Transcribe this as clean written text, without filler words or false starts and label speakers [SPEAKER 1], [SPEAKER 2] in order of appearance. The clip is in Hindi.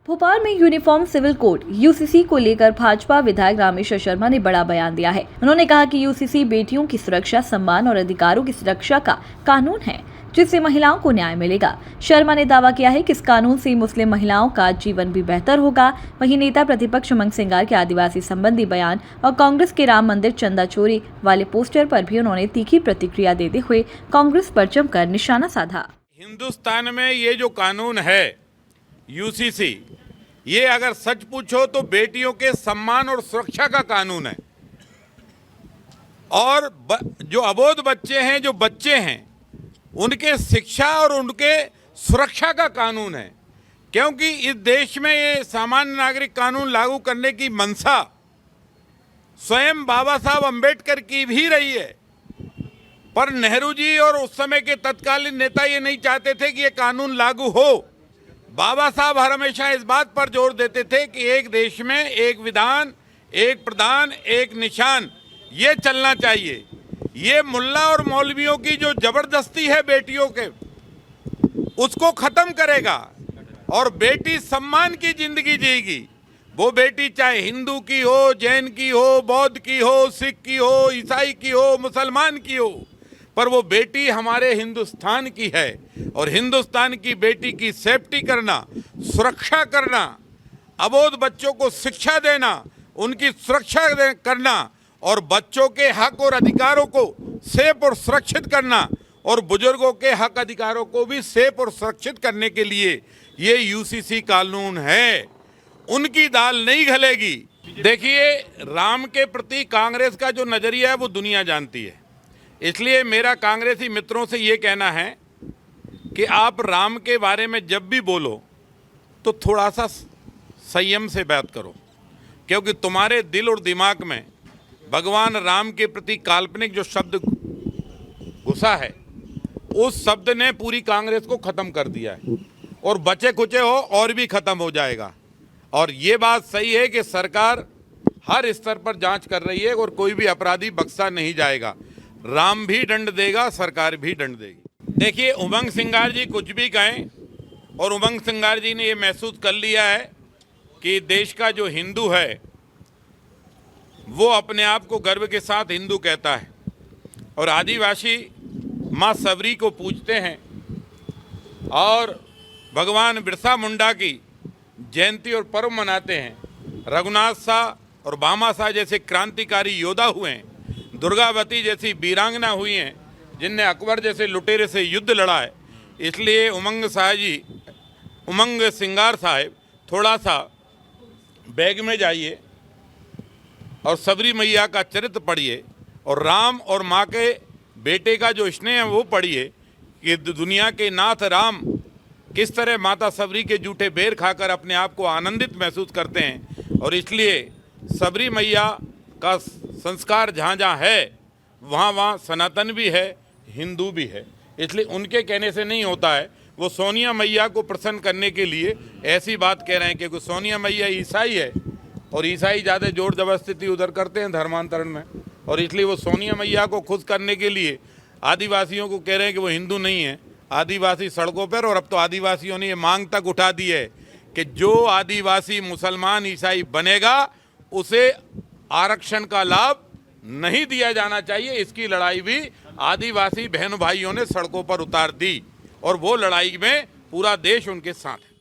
[SPEAKER 1] भोपाल में यूनिफॉर्म सिविल कोड यूसीसी को लेकर भाजपा विधायक रामेश्वर शर्मा ने बड़ा बयान दिया है। उन्होंने कहा कि यूसीसी बेटियों की सुरक्षा, सम्मान और अधिकारों की सुरक्षा का कानून है, जिससे महिलाओं को न्याय मिलेगा। शर्मा ने दावा किया है कि इस कानून से मुस्लिम महिलाओं का जीवन भी बेहतर होगा। वहीं नेता प्रतिपक्ष उमंग सिंगार के आदिवासी संबंधी बयान और कांग्रेस के राम मंदिर चंदा चोरी वाले पोस्टर पर भी उन्होंने तीखी प्रतिक्रिया देते हुए कांग्रेस पर जमकर निशाना साधा।
[SPEAKER 2] हिंदुस्तान में ये जो कानून है यूसीसी, ये अगर सच पूछो तो बेटियों के सम्मान और सुरक्षा का कानून है। और जो अबोध बच्चे हैं, जो बच्चे हैं, उनके शिक्षा और उनके सुरक्षा का कानून है। क्योंकि इस देश में ये सामान्य नागरिक कानून लागू करने की मंशा स्वयं बाबा साहब अंबेडकर की भी रही है, पर नेहरू जी और उस समय के तत्कालीन नेता ये नहीं चाहते थे कि ये कानून लागू हो। बाबा साहब हमेशा इस बात पर जोर देते थे कि एक देश में एक विधान, एक प्रधान, एक निशान, ये चलना चाहिए। ये मुल्ला और मौलवियों की जो जबरदस्ती है बेटियों के, उसको खत्म करेगा और बेटी सम्मान की जिंदगी जिएगी। वो बेटी चाहे हिंदू की हो, जैन की हो, बौद्ध की हो, सिख की हो, ईसाई की हो, मुसलमान की हो, पर वो बेटी हमारे हिंदुस्तान की है। और हिंदुस्तान की बेटी की सेफ्टी करना, सुरक्षा करना, अबोध बच्चों को शिक्षा देना, उनकी सुरक्षा करना और बच्चों के हक और अधिकारों को सेफ और सुरक्षित करना और बुजुर्गों के हक अधिकारों को भी सेफ और सुरक्षित करने के लिए ये यूसीसी कानून है। उनकी दाल नहीं गलेगी। देखिए, राम के प्रति कांग्रेस का जो नजरिया है वो दुनिया जानती है। इसलिए मेरा कांग्रेसी मित्रों से ये कहना है कि आप राम के बारे में जब भी बोलो तो थोड़ा सा संयम से बात करो, क्योंकि तुम्हारे दिल और दिमाग में भगवान राम के प्रति काल्पनिक जो शब्द घुसा है, उस शब्द ने पूरी कांग्रेस को ख़त्म कर दिया है और बचे खुचे हो और भी ख़त्म हो जाएगा। और ये बात सही है कि सरकार हर स्तर पर जांच कर रही है और कोई भी अपराधी बख्शा नहीं जाएगा। राम भी दंड देगा, सरकार भी दंड देगी। देखिए, उमंग सिंगार जी कुछ भी कहें, और उमंग सिंगार जी ने ये महसूस कर लिया है कि देश का जो हिंदू है वो अपने आप को गर्व के साथ हिंदू कहता है और आदिवासी माँ सबरी को पूजते हैं और भगवान बिरसा मुंडा की जयंती और पर्व मनाते हैं। रघुनाथ शाह और भामा शाह जैसे क्रांतिकारी योद्धा हुए हैं, दुर्गावती जैसी वीरांगना हुई हैं जिनने अकबर जैसे लुटेरे से युद्ध लड़ा है। इसलिए उमंग सिंगार साहब थोड़ा सा बैग में जाइए और सबरी मैया का चरित्र पढ़िए और राम और माँ के बेटे का जो स्नेह है वो पढ़िए कि दुनिया के नाथ राम किस तरह माता सबरी के जूठे बेर खाकर अपने आप को आनंदित महसूस करते हैं। और इसलिए सबरी मैया का संस्कार जहाँ जहाँ है वहाँ वहाँ सनातन भी है, हिंदू भी है। इसलिए उनके कहने से नहीं होता है। वो सोनिया मैया को प्रसन्न करने के लिए ऐसी बात कह रहे हैं, क्योंकि सोनिया मैया ईसाई है और ईसाई ज़्यादा जोर जबरदस्ती उधर करते हैं धर्मांतरण में, और इसलिए वो सोनिया मैया को खुश करने के लिए आदिवासियों को कह रहे हैं कि वो हिंदू नहीं है। आदिवासी सड़कों पर, और अब तो आदिवासियों ने ये मांग तक उठा दी है कि जो आदिवासी मुसलमान ईसाई बनेगा उसे आरक्षण का लाभ नहीं दिया जाना चाहिए। इसकी लड़ाई भी आदिवासी बहन भाइयों ने सड़कों पर उतार दी और वो लड़ाई में पूरा देश उनके साथ है।